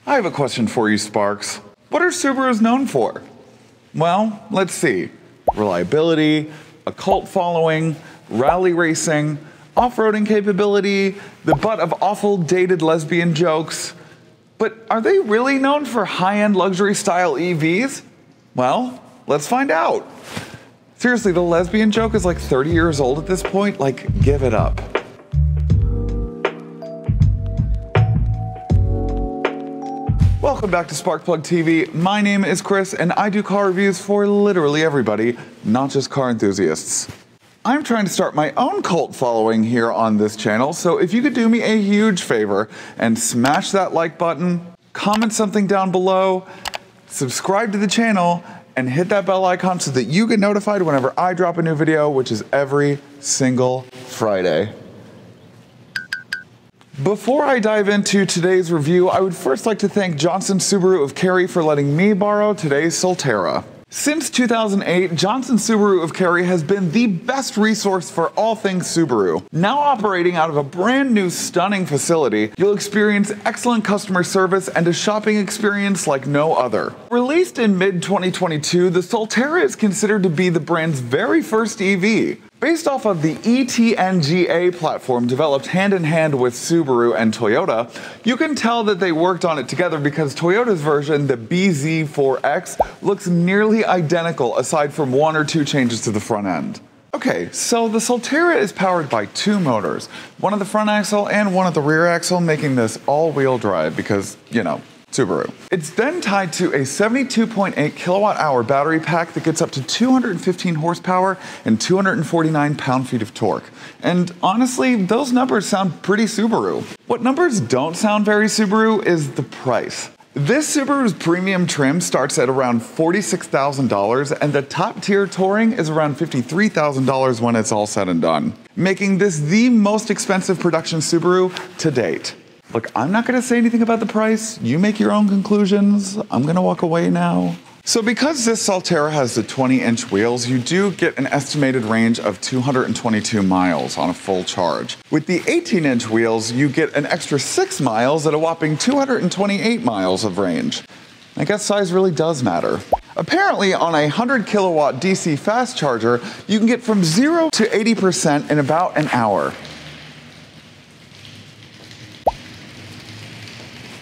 I have a question for you, Sparks. What are Subarus known for? Well, let's see. Reliability, a cult following, rally racing, off-roading capability, the butt of awful dated lesbian jokes. But are they really known for high-end luxury style EVs? Well, let's find out. Seriously, the lesbian joke is like 30 years old at this point. Like, give it up. Welcome back to Sparkplug TV. My name is Chris, and I do car reviews for literally everybody, not just car enthusiasts. I'm trying to start my own cult following here on this channel, so if you could do me a huge favor and smash that like button, comment something down below, subscribe to the channel, and hit that bell icon so that you get notified whenever I drop a new video, which is every single Friday. Before I dive into today's review, I would first like to thank Johnson Subaru of Cary for letting me borrow today's Solterra. Since 2008, Johnson Subaru of Cary has been the best resource for all things Subaru. Now operating out of a brand new stunning facility, you'll experience excellent customer service and a shopping experience like no other. Released in mid-2022, the Solterra is considered to be the brand's very first EV. Based off of the ETNGA platform developed hand-in-hand with Subaru and Toyota, you can tell that they worked on it together because Toyota's version, the BZ4X, looks nearly identical aside from one or two changes to the front end. Okay, so the Solterra is powered by two motors, one at the front axle and one at the rear axle, making this all-wheel drive because, you know, Subaru. It's then tied to a 72.8 kilowatt hour battery pack that gets up to 215 horsepower and 249 pound-feet of torque. And honestly, those numbers sound pretty Subaru. What numbers don't sound very Subaru is the price. This Subaru's premium trim starts at around $46,000 and the top tier Touring is around $53,000 when it's all said and done, making this the most expensive production Subaru to date. Look, I'm not going to say anything about the price. You make your own conclusions. I'm going to walk away now. So because this Solterra has the 20-inch wheels, you do get an estimated range of 222 miles on a full charge. With the 18-inch wheels, you get an extra 6 miles at a whopping 228 miles of range. I guess size really does matter. Apparently, on a 100 kilowatt DC fast charger, you can get from 0 to 80% in about an hour.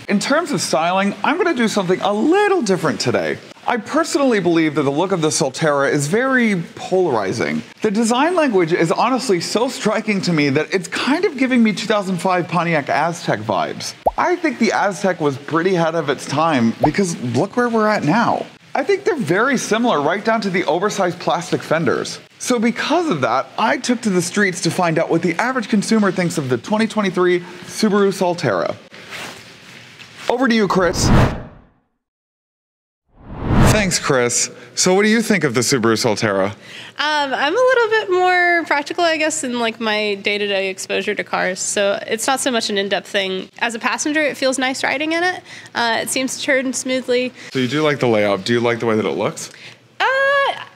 In terms of styling, I'm going to do something a little different today. I personally believe that the look of the Solterra is very polarizing. The design language is honestly so striking to me that it's kind of giving me 2005 Pontiac Aztek vibes. I think the Aztek was pretty ahead of its time because look where we're at now. I think they're very similar right down to the oversized plastic fenders. So because of that, I took to the streets to find out what the average consumer thinks of the 2023 Subaru Solterra. Over to you, Chris. Thanks, Chris. So what do you think of the Subaru Solterra? I'm a little bit more practical, I guess, in like my day-to-day exposure to cars. So it's not so much an in-depth thing. As a passenger, it feels nice riding in it. It seems to turn smoothly. So you do like the layout. Do you like the way that it looks?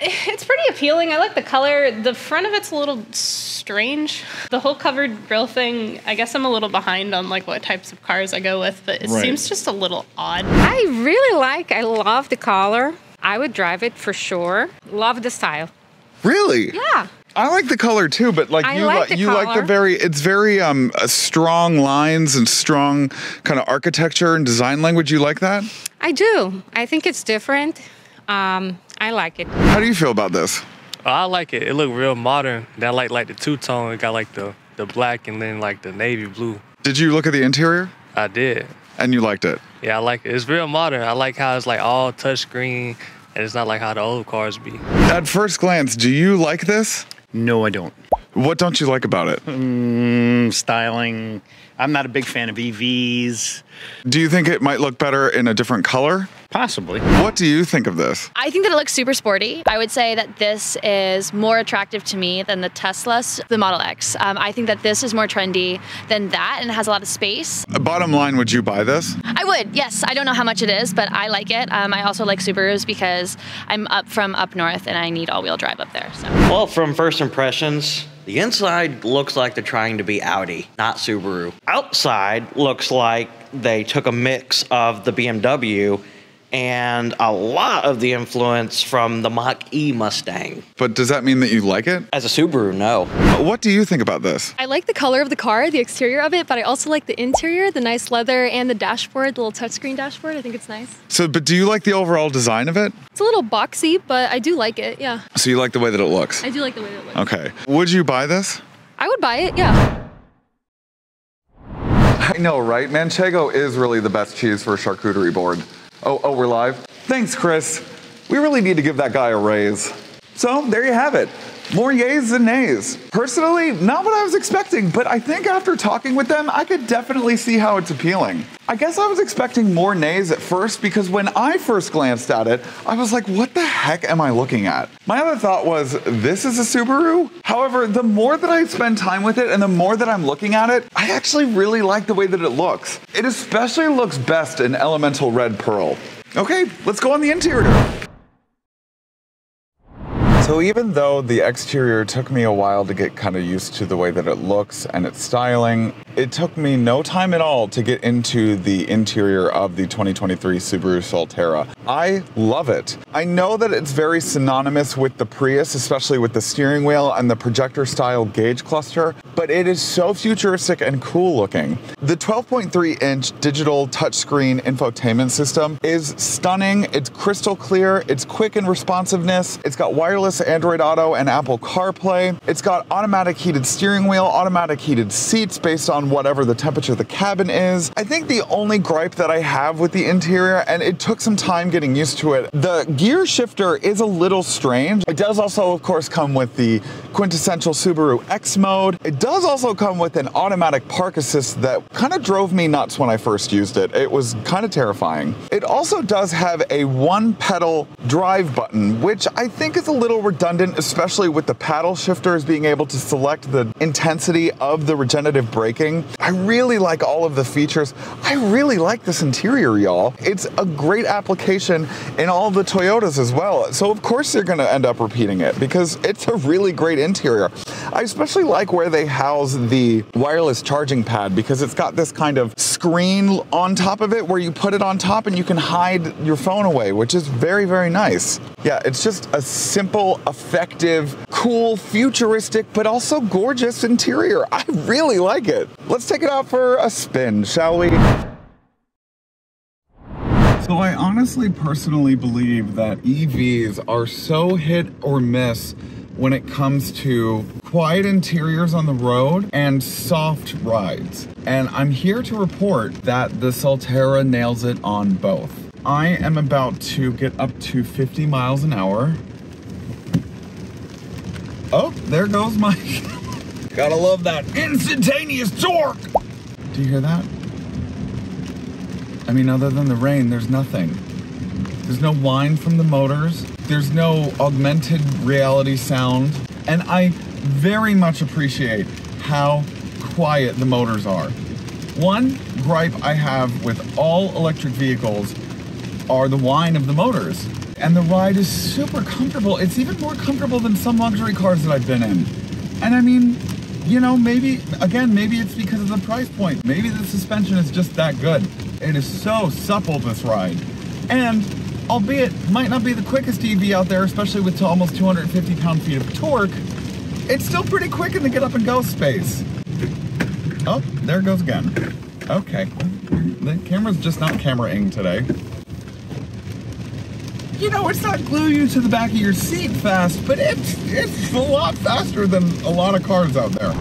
It's pretty appealing. I like the color. The front of it's a little strange. The whole covered grille thing, I guess I'm a little behind on like what types of cars I go with, but it seems just a little odd. I love the color. I would drive it for sure. Love the style. Really? Yeah. I like the color too, but like you like the it's very strong lines and strong kind of architecture and design language. You like that? I do. I think it's different. I like it. How do you feel about this? I like it. It looked real modern. I like the two-tone. It got like the black and then like the navy blue. Did you look at the interior? I did. And you liked it? Yeah, I like it. It's real modern. I like how it's like all touchscreen and it's not like how the old cars be. At first glance, do you like this? No, I don't. What don't you like about it? Styling. I'm not a big fan of EVs. Do you think it might look better in a different color? Possibly. What do you think of this? I think that it looks super sporty. I would say that this is more attractive to me than the Tesla's, the Model X. I think that this is more trendy than that and it has a lot of space. Bottom line, would you buy this? I would, yes. I don't know how much it is, but I like it. I also like Subarus because I'm from up north and I need all-wheel drive up there. So. Well, from first impressions, the inside looks like they're trying to be Audi, not Subaru. Outside looks like they took a mix of the BMW and a lot of the influence from the Mach-E Mustang. But does that mean that you like it? As a Subaru, no. What do you think about this? I like the color of the car, the exterior of it, but I also like the interior, the nice leather, and the dashboard, the little touchscreen dashboard. I think it's nice. So, but do you like the overall design of it? It's a little boxy, but I do like it, yeah. So you like the way that it looks? I do like the way that it looks. Okay. Would you buy this? I would buy it, yeah. I know, right? Manchego is really the best cheese for a charcuterie board. Oh, we're live? Thanks, Chris. We really need to give that guy a raise. So, there you have it. More yays than nays. Personally, not what I was expecting, but I think after talking with them, I could definitely see how it's appealing. I guess I was expecting more nays at first because when I first glanced at it, I was like, what the heck am I looking at? My other thought was, this is a Subaru? However, the more that I spend time with it and the more that I'm looking at it, I actually really like the way that it looks. It especially looks best in elemental red pearl. Okay, let's go on the interior. So even though the exterior took me a while to get kind of used to the way that it looks and its styling, it took me no time at all to get into the interior of the 2023 Subaru Solterra. I love it. I know that it's very synonymous with the Prius, especially with the steering wheel and the projector style gauge cluster, but it is so futuristic and cool looking. The 12.3-inch digital touchscreen infotainment system is stunning. It's crystal clear, it's quick in responsiveness, it's got wireless Android Auto and Apple CarPlay. It's got automatic heated steering wheel, automatic heated seats based on whatever the temperature of the cabin is. I think the only gripe that I have with the interior, and it took some time getting used to it, the gear shifter is a little strange. It does also, of course, come with the quintessential Subaru X mode. It does also come with an automatic park assist that kind of drove me nuts when I first used it. It was kind of terrifying. It also does have a one pedal drive button, which I think is a little redundant, especially with the paddle shifters being able to select the intensity of the regenerative braking. I really like all of the features. I really like this interior, y'all. It's a great application in all of the Toyotas as well. So of course you're gonna end up repeating it because it's a really great interior. I especially like where they house the wireless charging pad because it's got this kind of screen on top of it where you put it on top and you can hide your phone away, which is very, very nice. Yeah, it's just a simple, effective, cool, futuristic, but also gorgeous interior. I really like it. Let's take it out for a spin, shall we? So I honestly, personally believe that EVs are so hit or miss when it comes to quiet interiors on the road and soft rides. And I'm here to report that the Solterra nails it on both. I am about to get up to 50 miles an hour. Oh, there goes my... Gotta love that instantaneous torque! Do you hear that? I mean, other than the rain, there's nothing. There's no whine from the motors. There's no augmented reality sound. And I very much appreciate how quiet the motors are. One gripe I have with all electric vehicles are the whine of the motors. And the ride is super comfortable. It's even more comfortable than some luxury cars that I've been in. And I mean, you know, maybe, again, maybe it's because of the price point. Maybe the suspension is just that good. It is so supple, this ride. And albeit might not be the quickest EV out there, especially with almost 250 pound-feet of torque, it's still pretty quick in the get up and go space. Oh, there it goes again. Okay, the camera's just not camera-ing today. You know, it's not glue you to the back of your seat fast, but it's a lot faster than a lot of cars out there.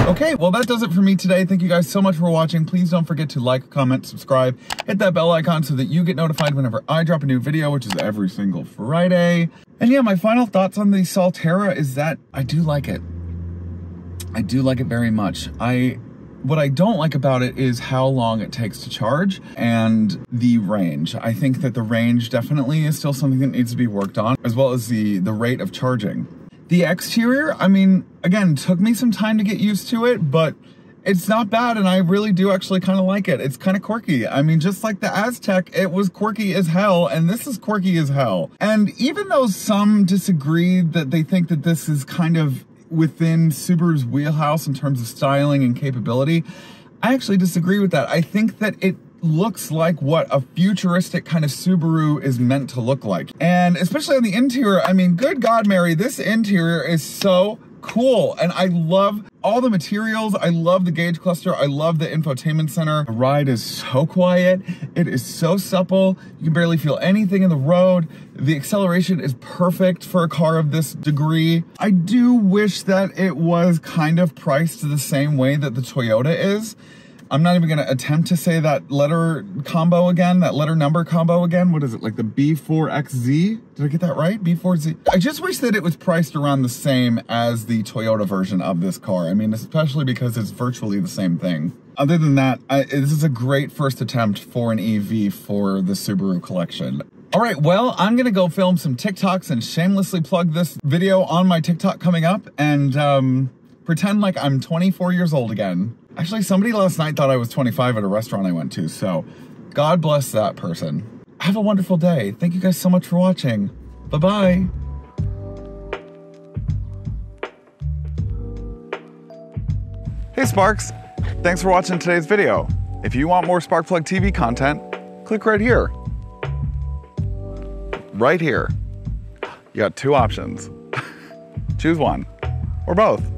Okay, well that does it for me today. Thank you guys so much for watching. Please don't forget to like, comment, subscribe, hit that bell icon so that you get notified whenever I drop a new video, which is every single Friday. And yeah, my final thoughts on the Solterra is that I do like it. I do like it very much. What I don't like about it is how long it takes to charge and the range. I think that the range definitely is still something that needs to be worked on, as well as the rate of charging. The exterior, I mean, again, took me some time to get used to it, but it's not bad, and I really do actually kind of like it. It's kind of quirky. I mean, just like the Aztec, it was quirky as hell, and this is quirky as hell. And even though some disagree that they think that this is kind of within Subaru's wheelhouse in terms of styling and capability, I actually disagree with that. I think that it looks like what a futuristic kind of Subaru is meant to look like. And especially on the interior, I mean, good God, Mary, this interior is so cool. And I love all the materials. I love the gauge cluster. I love the infotainment center. The ride is so quiet. It is so supple. You can barely feel anything in the road. The acceleration is perfect for a car of this degree. I do wish that it was kind of priced the same way that the Toyota is. I'm not even gonna attempt to say that letter combo again, that letter number combo again. What is it, like the B4XZ? Did I get that right? B4Z? I just wish that it was priced around the same as the Toyota version of this car. I mean, especially because it's virtually the same thing. Other than that, this is a great first attempt for an EV for the Subaru collection. All right, well, I'm gonna go film some TikToks and shamelessly plug this video on my TikTok coming up and pretend like I'm 24 years old again. Actually, somebody last night thought I was 25 at a restaurant I went to, so God bless that person. Have a wonderful day. Thank you guys so much for watching. Bye-bye. Hey Sparks, thanks for watching today's video. If you want more Sparkplug TV content, click right here. Right here. You got two options. Choose one, or both.